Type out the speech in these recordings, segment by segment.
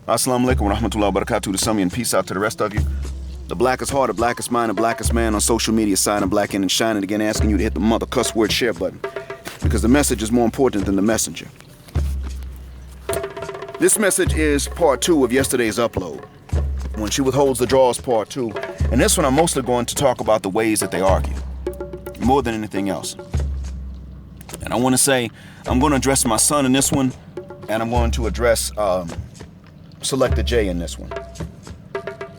Assalamu alaikum wa rahmatullahi wa barakatuh to some and peace out to the rest of you. The blackest heart, the blackest mind, the blackest man on social media side and black in and shining again, asking you to hit the mother cuss word share button because the message is more important than the messenger. This message is part 2 of yesterday's upload. When she withholds the draws, part 2. And this one I'm mostly going to talk about the ways that they argue, more than anything else. And I want to say, I'm going to address my son in this one, and I'm going to address Selector J in this one.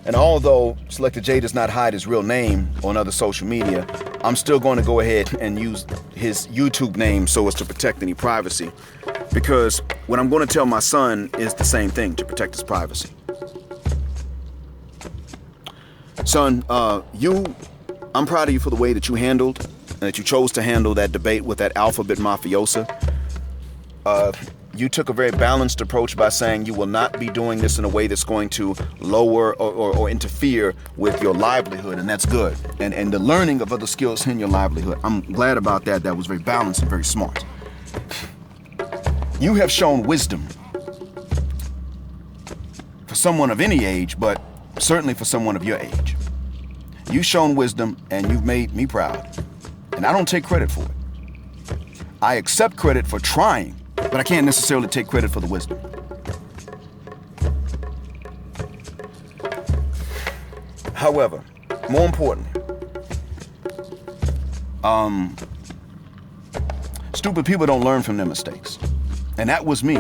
And although Selector J does not hide his real name on other social media, I'm still going to go ahead and use his YouTube name so as to protect any privacy. Because what I'm going to tell my son is the same thing, to protect his privacy. Son, I'm proud of you for the way that you handled, and that you chose to handle that debate with that alphabet mafiosa. You took a very balanced approach by saying you will not be doing this in a way that's going to lower or interfere with your livelihood, and that's good. And the learning of other skills in your livelihood. I'm glad about that. That was very balanced and very smart. You have shown wisdom for someone of any age, but certainly for someone of your age. You've shown wisdom, and you've made me proud. And I don't take credit for it. I accept credit for trying, but I can't necessarily take credit for the wisdom. However, more importantly, stupid people don't learn from their mistakes. And that was me.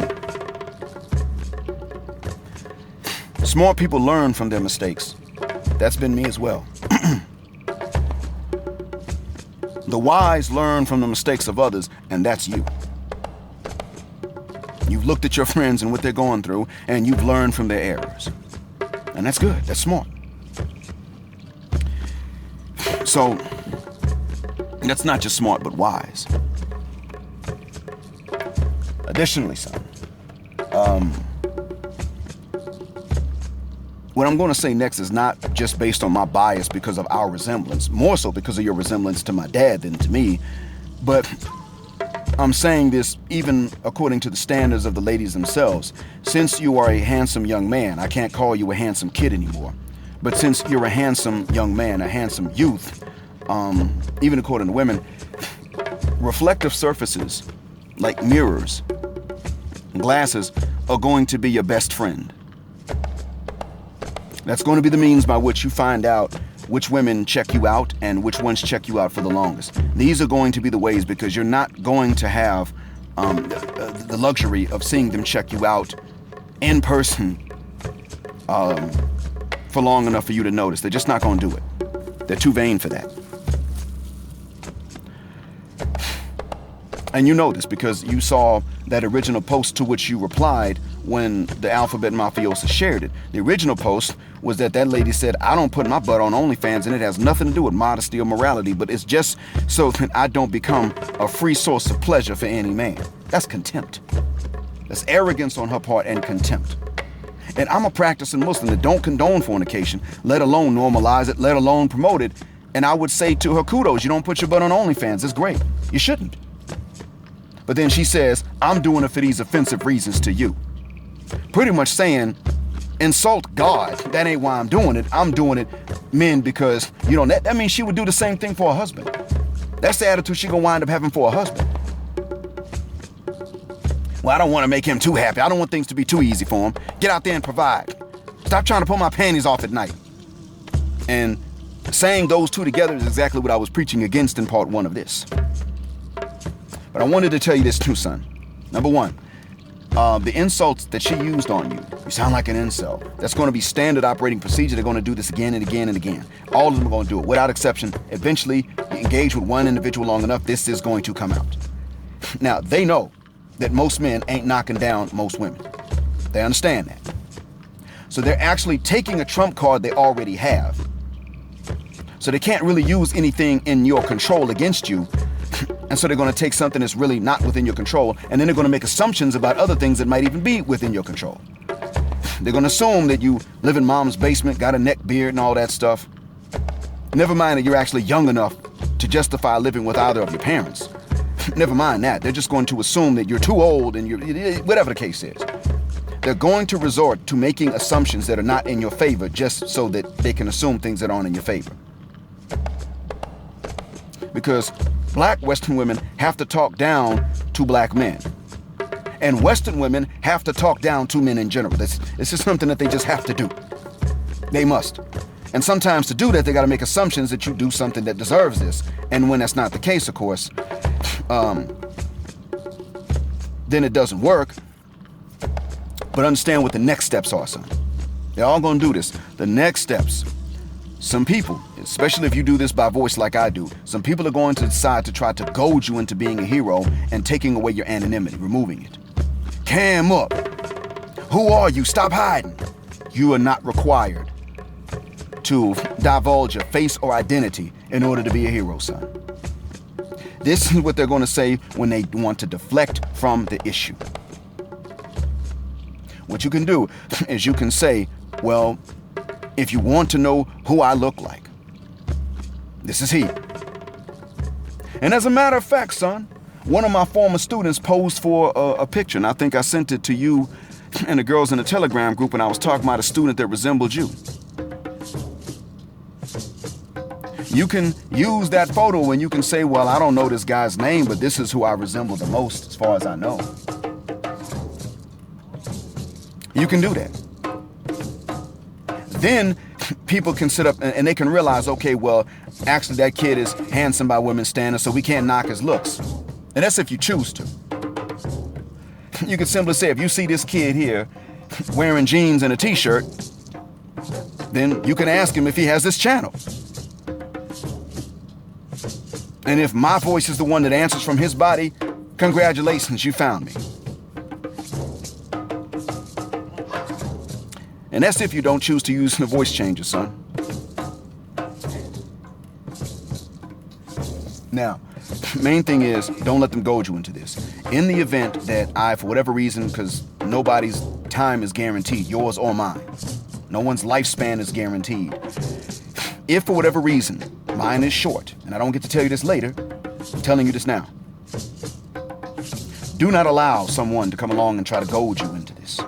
Smart people learn from their mistakes. That's been me as well. The wise learn from the mistakes of others, and that's you. You've looked at your friends and what they're going through, and you've learned from their errors. And that's good. That's smart. So, that's not just smart, but wise. Additionally, son, what I'm going to say next is not just based on my bias because of our resemblance, more so because of your resemblance to my dad than to me, but I'm saying this even according to the standards of the ladies themselves. Since you are a handsome young man, I can't call you a handsome kid anymore, but since you're a handsome young man, a handsome youth, even according to women, reflective surfaces like mirrors and glasses are going to be your best friend. That's going to be the means by which you find out which women check you out and which ones check you out for the longest. These are going to be the ways, because you're not going to have the luxury of seeing them check you out in person for long enough for you to notice. They're just not going to do it. They're too vain for that. And you know this because you saw that original post to which you replied when the alphabet mafiosa shared it. The original post was that lady said, I don't put my butt on OnlyFans, and it has nothing to do with modesty or morality, but it's just so that I don't become a free source of pleasure for any man. That's contempt. That's arrogance on her part and contempt. And I'm a practicing Muslim that don't condone fornication, let alone normalize it, let alone promote it. And I would say to her, kudos, you don't put your butt on OnlyFans. It's great. You shouldn't. But then she says, I'm doing it for these offensive reasons to you. Pretty much saying, insult God. That ain't why I'm doing it. I'm doing it, men, because, that means she would do the same thing for her husband. That's the attitude she gonna wind up having for her husband. Well, I don't want to make him too happy. I don't want things to be too easy for him. Get out there and provide. Stop trying to pull my panties off at night. And saying those two together is exactly what I was preaching against in part 1 of this. But I wanted to tell you this too, son. Number 1, the insults that she used on you. You sound like an incel. That's going to be standard operating procedure. They're going to do this again and again and again. All of them are going to do it without exception. Eventually, you engage with one individual long enough, this is going to come out. Now, they know that most men ain't knocking down most women. They understand that. So they're actually taking a trump card they already have. So they can't really use anything in your control against you. And so they're going to take something that's really not within your control, and then they're going to make assumptions about other things that might even be within your control. They're going to assume that you live in mom's basement, got a neck beard and all that stuff. Never mind that you're actually young enough to justify living with either of your parents. Never mind that. They're just going to assume that you're too old and you're whatever the case is. They're going to resort to making assumptions that are not in your favor just so that they can assume things that aren't in your favor. Because black Western women have to talk down to black men. And Western women have to talk down to men in general. This is something that they just have to do. They must. And sometimes to do that, they got to make assumptions that you do something that deserves this. And when that's not the case, of course, then it doesn't work. But understand what the next steps are, son. They're all going to do this. The next steps. Some people, especially if you do this by voice like I do, some people are going to decide to try to goad you into being a hero and taking away your anonymity, removing it. Cam up. Who are you? Stop hiding. You are not required to divulge your face or identity in order to be a hero, son. This is what they're going to say when they want to deflect from the issue. What you can do is you can say, well, if you want to know who I look like, this is he. And as a matter of fact, son, one of my former students posed for a picture, and I think I sent it to you and the girls in the Telegram group when I was talking about a student that resembled you. You can use that photo and you can say, well, I don't know this guy's name, but this is who I resemble the most as far as I know. You can do that. Then people can sit up and they can realize, okay, well, actually that kid is handsome by women's standards, so we can't knock his looks. And that's if you choose to. You could simply say, if you see this kid here wearing jeans and a t-shirt, then you can ask him if he has this channel. And if my voice is the one that answers from his body, congratulations, you found me. And that's if you don't choose to use the voice changer, son. Now, main thing is, don't let them goad you into this. In the event that I, for whatever reason, because nobody's time is guaranteed, yours or mine, no one's lifespan is guaranteed. If for whatever reason, mine is short, and I don't get to tell you this later, I'm telling you this now. Do not allow someone to come along and try to goad you into this.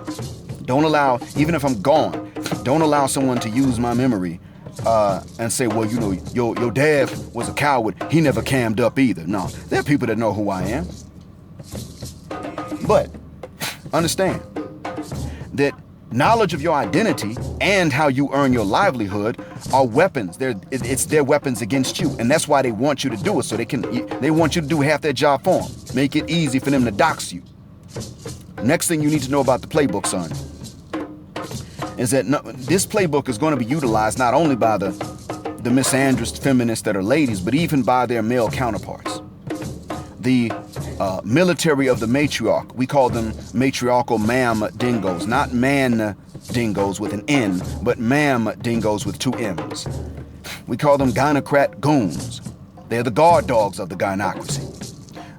Don't allow, even if I'm gone, don't allow someone to use my memory and say, well, you know, your dad was a coward. He never cammed up either. No, there are people that know who I am. But understand that knowledge of your identity and how you earn your livelihood are weapons. It's their weapons against you. And that's why they want you to do it. So they want you to do half their job for them. Make it easy for them to dox you. Next thing you need to know about the playbook, son, is that this playbook is going to be utilized not only by the misandrist feminists that are ladies, but even by their male counterparts. The military of the matriarch, we call them matriarchal ma'am dingoes, not man dingoes with an N, but ma'am dingoes with two M's. We call them gynocrat goons. They're the guard dogs of the gynocracy.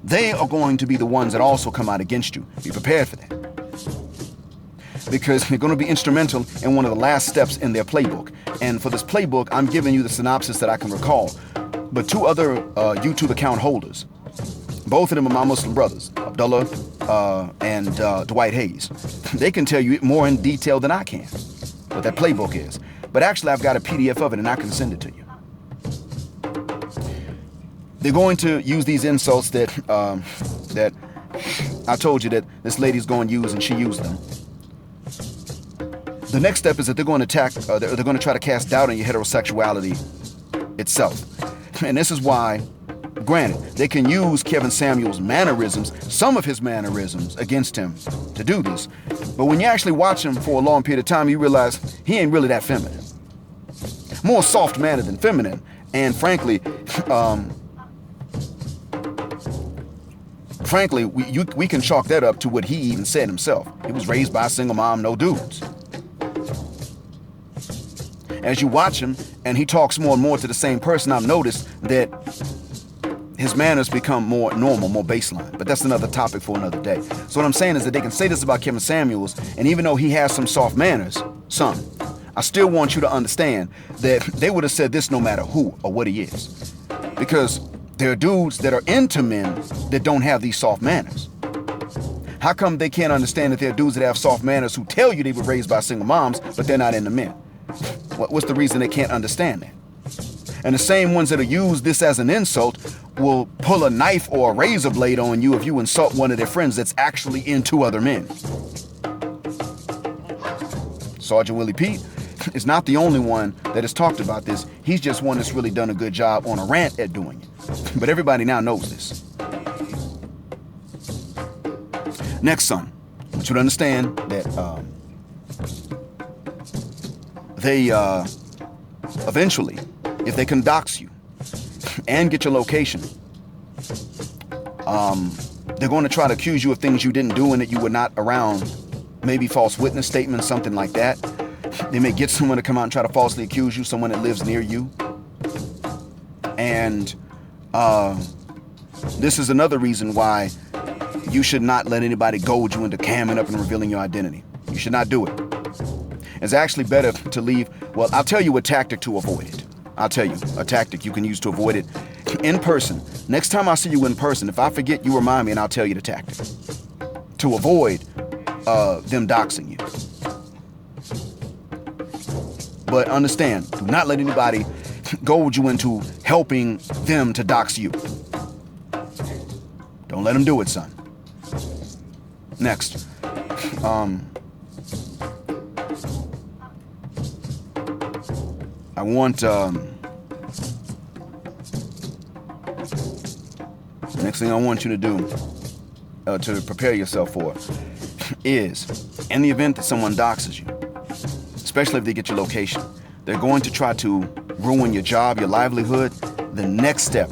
They are going to be the ones that also come out against you. Be prepared for that. Because they're going to be instrumental in one of the last steps in their playbook. And for this playbook, I'm giving you the synopsis that I can recall. But two other YouTube account holders, both of them are my Muslim brothers, Abdullah and Dwight Hayes. They can tell you more in detail than I can, what that playbook is. But actually, I've got a PDF of it and I can send it to you. They're going to use these insults that I told you that this lady's going to use, and she used them. The next step is that they're going to attack, they're going to try to cast doubt on your heterosexuality itself. And this is why, granted, they can use Kevin Samuel's mannerisms, some of his mannerisms, against him to do this. But when you actually watch him for a long period of time, you realize he ain't really that feminine. More soft-mannered than feminine. And frankly, we can chalk that up to what he even said himself. He was raised by a single mom, no dudes. As you watch him and he talks more and more to the same person, I've noticed that his manners become more normal, more baseline. But that's another topic for another day. So what I'm saying is that they can say this about Kevin Samuels, and even though he has some soft manners, some, I still want you to understand that they would have said this no matter who or what he is. Because there are dudes that are into men that don't have these soft manners. How come they can't understand that there are dudes that have soft manners who tell you they were raised by single moms, but they're not into men? What's the reason they can't understand that? And the same ones that'll use this as an insult will pull a knife or a razor blade on you if you insult one of their friends that's actually into other men. Sergeant Willie Pete is not the only one that has talked about this. He's just one that's really done a good job on a rant at doing it. But everybody now knows this. Next, son, I want you to understand that they eventually, if they can dox you and get your location, they're going to try to accuse you of things you didn't do and that you were not around. Maybe false witness statements, something like that. They may get someone to come out and try to falsely accuse you, someone that lives near you. And this is another reason why you should not let anybody goad you into camming up and revealing your identity. You should not do it. It's actually better to leave. Well, I'll tell you a tactic to avoid it. I'll tell you a tactic you can use to avoid it in person. Next time I see you in person, if I forget, you remind me and I'll tell you the tactic to avoid them doxing you. But understand, do not let anybody goad you into helping them to dox you. Don't let them do it, son. Next. I want, the next thing I want you to do, to prepare yourself for, is in the event that someone doxes you, especially if they get your location, they're going to try to ruin your job, your livelihood. The next step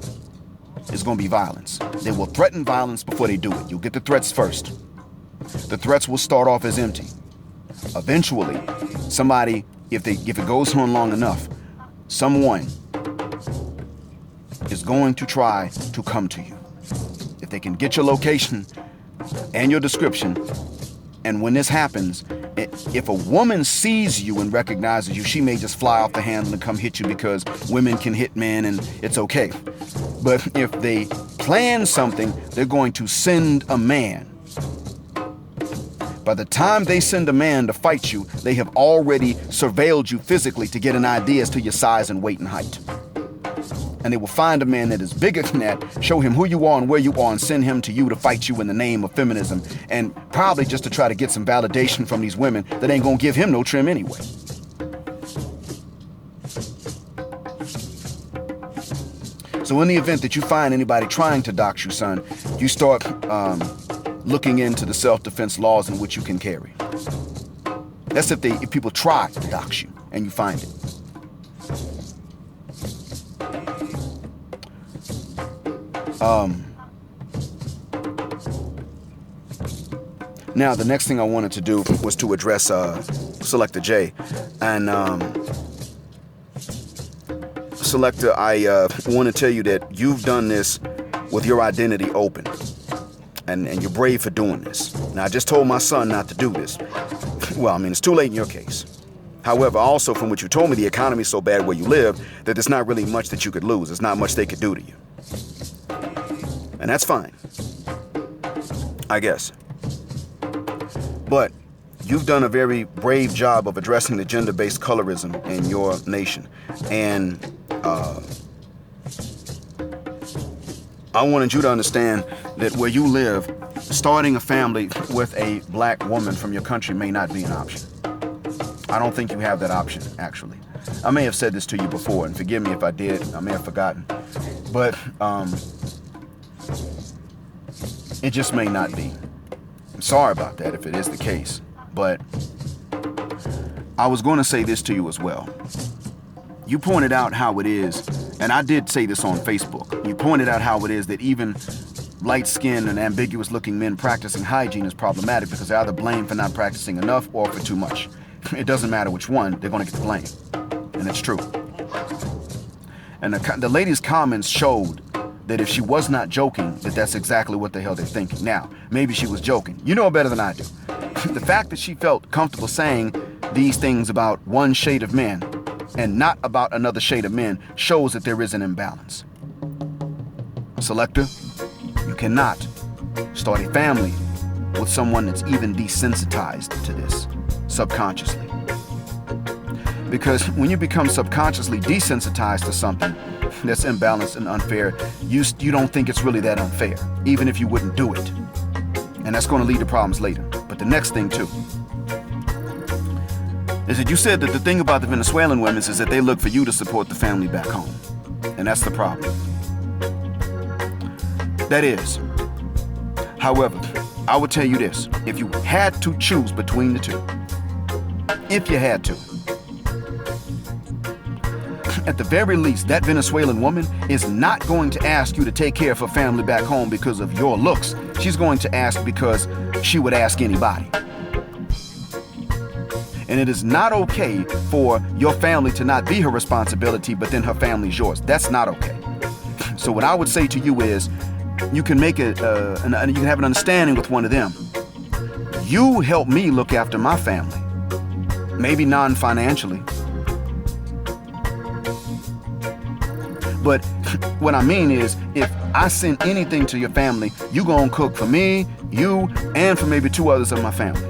is going to be violence. They will threaten violence before they do it. You'll get the threats first. The threats will start off as empty. Eventually, somebody, if it goes on long enough, someone is going to try to come to you. If they can get your location and your description, and when this happens, if a woman sees you and recognizes you, she may just fly off the handle and come hit you because women can hit men and it's okay. But if they plan something, they're going to send a man. By the time they send a man to fight you, they have already surveilled you physically to get an idea as to your size and weight and height. And they will find a man that is bigger than that, show him who you are and where you are, and send him to you to fight you in the name of feminism, and probably just to try to get some validation from these women that ain't gonna give him no trim anyway. So in the event that you find anybody trying to dox you, son, you start looking into the self-defense laws in which you can carry. That's if people try to dox you and you find it. Now, the next thing I wanted to do was to address Selector J. And Selector, I want to tell you that you've done this with your identity open. And you're brave for doing this. Now, I just told my son not to do this. Well, I mean, it's too late in your case. However, also from what you told me, the economy's so bad where you live that there's not really much that you could lose. There's not much they could do to you. And that's fine, I guess. But you've done a very brave job of addressing the gender-based colorism in your nation. And I wanted you to understand that where you live, starting a family with a black woman from your country may not be an option. I don't think you have that option, actually. I may have said this to you before, and forgive me if I did. I may have forgotten. But it just may not be. I'm sorry about that if it is the case. But I was going to say this to you as well. You pointed out how it is, and I did say this on Facebook. You pointed out how it is that even light-skinned and ambiguous-looking men practicing hygiene is problematic because they're either blamed for not practicing enough or for too much. It doesn't matter which one, they're going to get the blame. And it's true. And the lady's comments showed that if she was not joking, that's exactly what the hell they're thinking. Now, maybe she was joking. You know better than I do. The fact that she felt comfortable saying these things about one shade of men and not about another shade of men shows that there is an imbalance. Selector, you cannot start a family with someone that's even desensitized to this subconsciously. Because when you become subconsciously desensitized to something that's imbalanced and unfair, you don't think it's really that unfair, even if you wouldn't do it. And that's going to lead to problems later. But the next thing too is that you said that the thing about the Venezuelan women is that they look for you to support the family back home. And that's the problem. That is. However, I would tell you this. If you had to choose between the two, if you had to, at the very least, that Venezuelan woman is not going to ask you to take care of her family back home because of your looks. She's going to ask because she would ask anybody. And it is not okay for your family to not be her responsibility, but then her family's yours. That's not okay. So what I would say to you is, you can make you can have an understanding with one of them. You help me look after my family, maybe non-financially. But what I mean is, if I send anything to your family, you gonna cook for me, you, and for maybe 2 others of my family.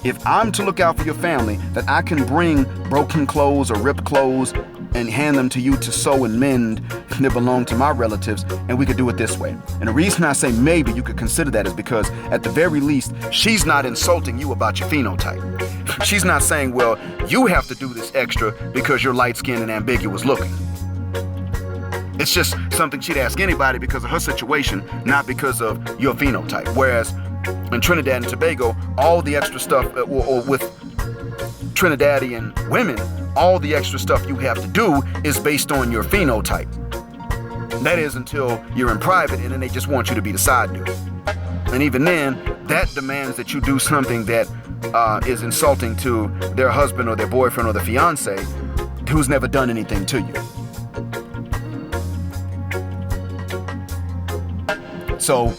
If I'm to look out for your family, that I can bring broken clothes or ripped clothes and hand them to you to sew and mend that belong to my relatives, and we could do it this way. And the reason I say maybe you could consider that is because at the very least, she's not insulting you about your phenotype. She's not saying, well, you have to do this extra because you're light-skinned and ambiguous looking. It's just something she'd ask anybody because of her situation, not because of your phenotype. Whereas in Trinidad and Tobago, all the extra stuff, or with Trinidadian women, all the extra stuff you have to do is based on your phenotype. That is until you're in private, and then they just want you to be the side dude. And even then, that demands that you do something that is insulting to their husband or their boyfriend or the fiance who's never done anything to you. So,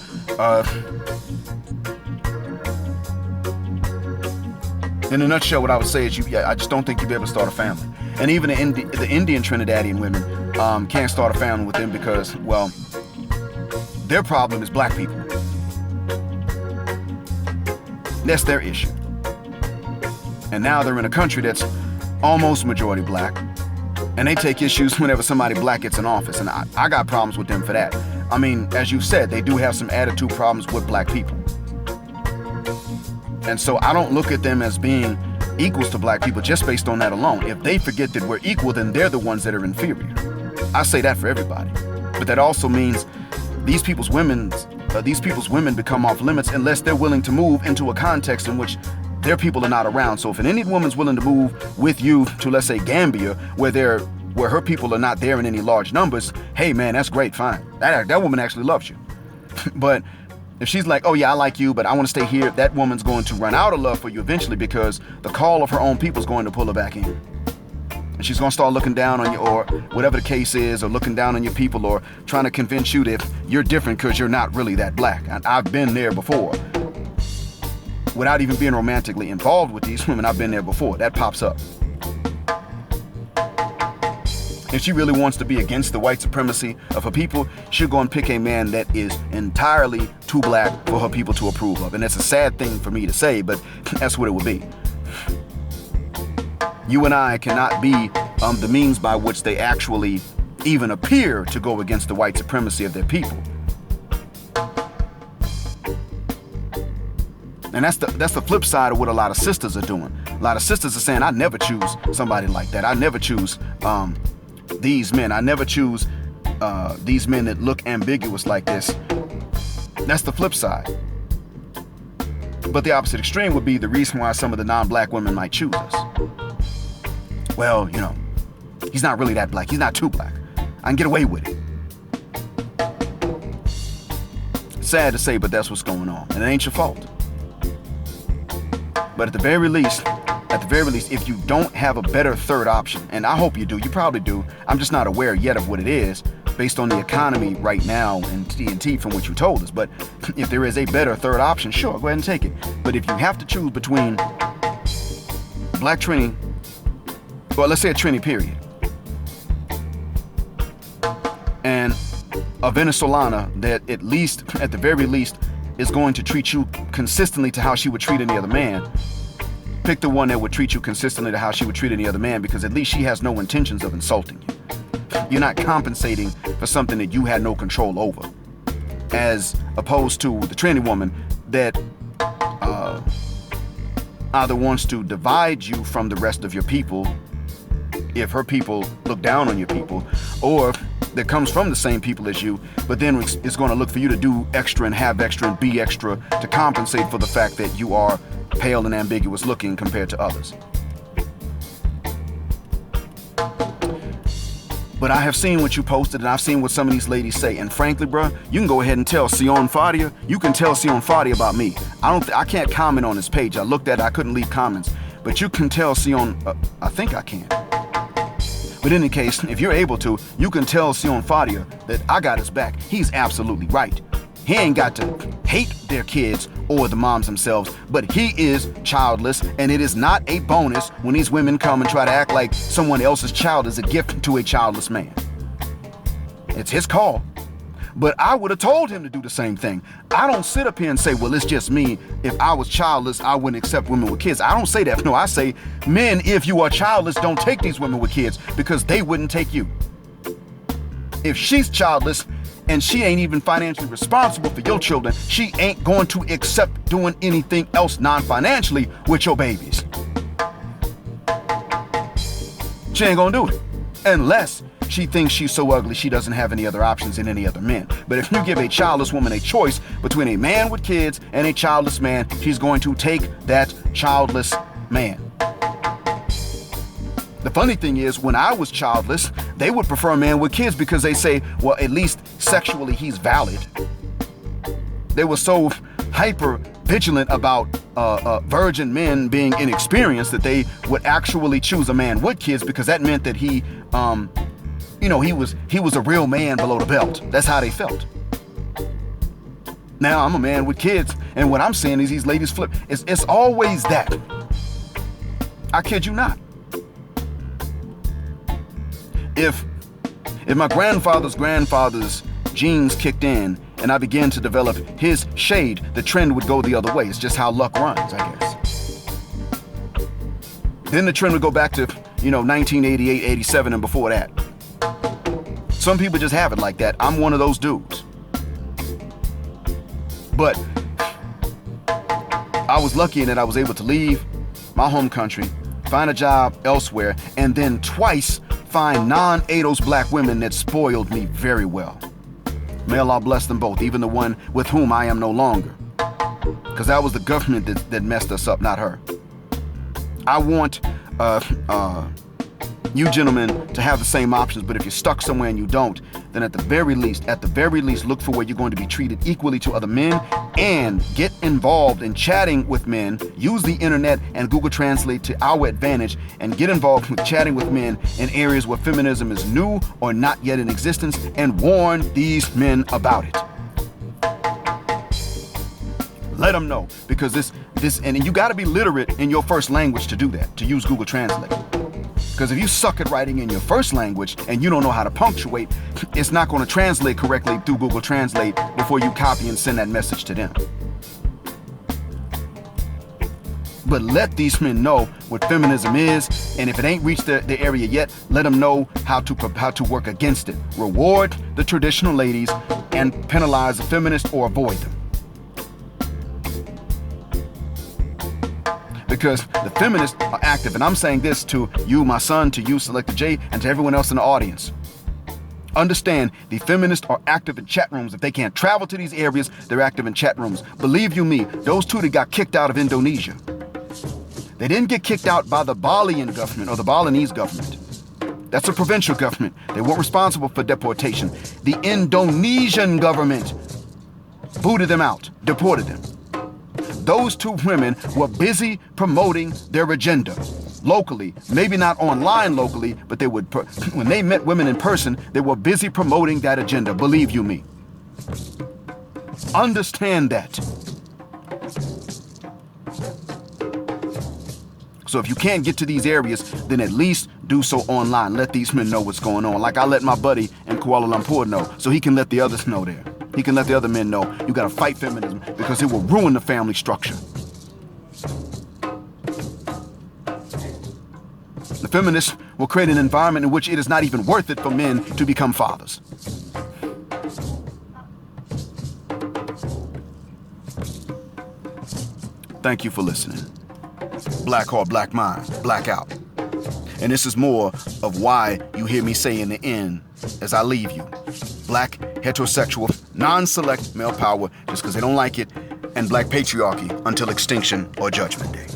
in a nutshell, what I would say is I just don't think you'll be able to start a family. And even the Indian Trinidadian women can't start a family with them because, well, their problem is black people. That's their issue. And now they're in a country that's almost majority black, and they take issues whenever somebody black gets in office. And I got problems with them for that. I mean, as you said, they do have some attitude problems with black people. And so I don't look at them as being equals to black people just based on that alone. If they forget that we're equal, then they're the ones that are inferior. I say that for everybody. But that also means these people's women become off limits unless they're willing to move into a context in which their people are not around. So if an Indian woman's willing to move with you to, let's say, Gambia, where her people are not there in any large numbers, hey man, that's great, fine. That woman actually loves you. But if she's like, oh yeah, I like you, but I want to stay here, that woman's going to run out of love for you eventually because the call of her own people is going to pull her back in. And she's going to start looking down on you, or whatever the case is, or looking down on your people, or trying to convince you that you're different because you're not really that black. And I've been there before. Without even being romantically involved with these women, I've been there before. That pops up. If she really wants to be against the white supremacy of her people, she'll go and pick a man that is entirely too black for her people to approve of. And that's a sad thing for me to say, but that's what it would be. You and I cannot be the means by which they actually even appear to go against the white supremacy of their people. And that's the flip side of what a lot of sisters are doing. A lot of sisters are saying, I never choose somebody like that. I never choose these men. I never choose these men that look ambiguous like this. That's the flip side. But the opposite extreme would be the reason why some of the non-black women might choose us. Well, you know, he's not really that black. He's not too black. I can get away with it. Sad to say, but that's what's going on. And it ain't your fault. But at the very least, if you don't have a better third option, and I hope you do, you probably do, I'm just not aware yet of what it is, based on the economy right now and TNT from what you told us. But if there is a better third option, sure, go ahead and take it. But if you have to choose between black Trini, well, let's say a Trini period, and a Venezolana that at the very least, is going to treat you consistently to how she would treat any other man, pick the one that would treat you consistently to how she would treat any other man, because at least she has no intentions of insulting you. You're not compensating for something that you had no control over, as opposed to the tranny woman that either wants to divide you from the rest of your people if her people look down on your people, or that comes from the same people as you, but then is going to look for you to do extra and have extra and be extra to compensate for the fact that you are pale and ambiguous looking compared to others. But I have seen what you posted, and I've seen what some of these ladies say, and frankly, bruh, you can go ahead and tell Sion Fadia, you can tell Sion Fadia about me. I can't comment on his page. I looked at it, I couldn't leave comments, but you can tell Sion, I think I can. But in any case, if you're able to, you can tell Sion Fadia that I got his back. He's absolutely right. He ain't got to hate their kids or the moms themselves, but he is childless, and it is not a bonus when these women come and try to act like someone else's child is a gift to a childless man. It's his call. But I would have told him to do the same thing. I don't sit up here and say, well, it's just me. If I was childless, I wouldn't accept women with kids. I don't say that. No, I say, men, if you are childless, don't take these women with kids, because they wouldn't take you. If she's childless and she ain't even financially responsible for your children, she ain't going to accept doing anything else non-financially with your babies. She ain't gonna do it unless she thinks she's so ugly she doesn't have any other options than any other men. But if you give a childless woman a choice between a man with kids and a childless man, she's going to take that childless man. The funny thing is, when I was childless, they would prefer a man with kids because they say, well, at least sexually he's valid. They were so hyper vigilant about virgin men being inexperienced that they would actually choose a man with kids, because that meant that he was a real man below the belt. That's how they felt. Now I'm a man with kids, and what I'm saying is these ladies flip. It's always that. I kid you not. If my grandfather's genes kicked in and I began to develop his shade, the trend would go the other way. It's just how luck runs, I guess. Then the trend would go back to, 1988, 87, and before that. Some people just have it like that. I'm one of those dudes. But I was lucky in that I was able to leave my home country, find a job elsewhere, and then twice find non-ADOS black women that spoiled me very well. May Allah bless them both, even the one with whom I am no longer. Because that was the government that messed us up, not her. I want you gentlemen to have the same options, but if you're stuck somewhere and you don't, then at the very least, look for where you're going to be treated equally to other men, and get involved in chatting with men. Use the internet and Google Translate to our advantage, and get involved with chatting with men in areas where feminism is new or not yet in existence, and warn these men about it. Let them know, because this, and you got to be literate in your first language to do that, to use Google Translate. Because if you suck at writing in your first language and you don't know how to punctuate, it's not going to translate correctly through Google Translate before you copy and send that message to them. But let these men know what feminism is, and if it ain't reached the area yet, let them know how to work against it. Reward the traditional ladies and penalize the feminists or avoid them. Because the feminists are active, and I'm saying this to you, my son, to you, Selector J, and to everyone else in the audience. Understand, the feminists are active in chat rooms. If they can't travel to these areas, they're active in chat rooms. Believe you me, those two that got kicked out of Indonesia, they didn't get kicked out by the Balian government or the Balinese government. That's a provincial government. They weren't responsible for deportation. The Indonesian government booted them out, deported them. Those two women were busy promoting their agenda locally, maybe not online locally, but they would, when they met women in person, they were busy promoting that agenda. Believe you me. Understand that. So if you can't get to these areas, then at least do so online. Let these men know what's going on. Like I let my buddy in Kuala Lumpur know, so he can let the others know there. He can let the other men know you gotta fight feminism because it will ruin the family structure. The feminists will create an environment in which it is not even worth it for men to become fathers. Thank you for listening. Black Heart, Black Mind, Black Out. And this is more of why you hear me say in the end as I leave you. Black, heterosexual, non-select male power just because they don't like it, and black patriarchy until extinction or judgment day.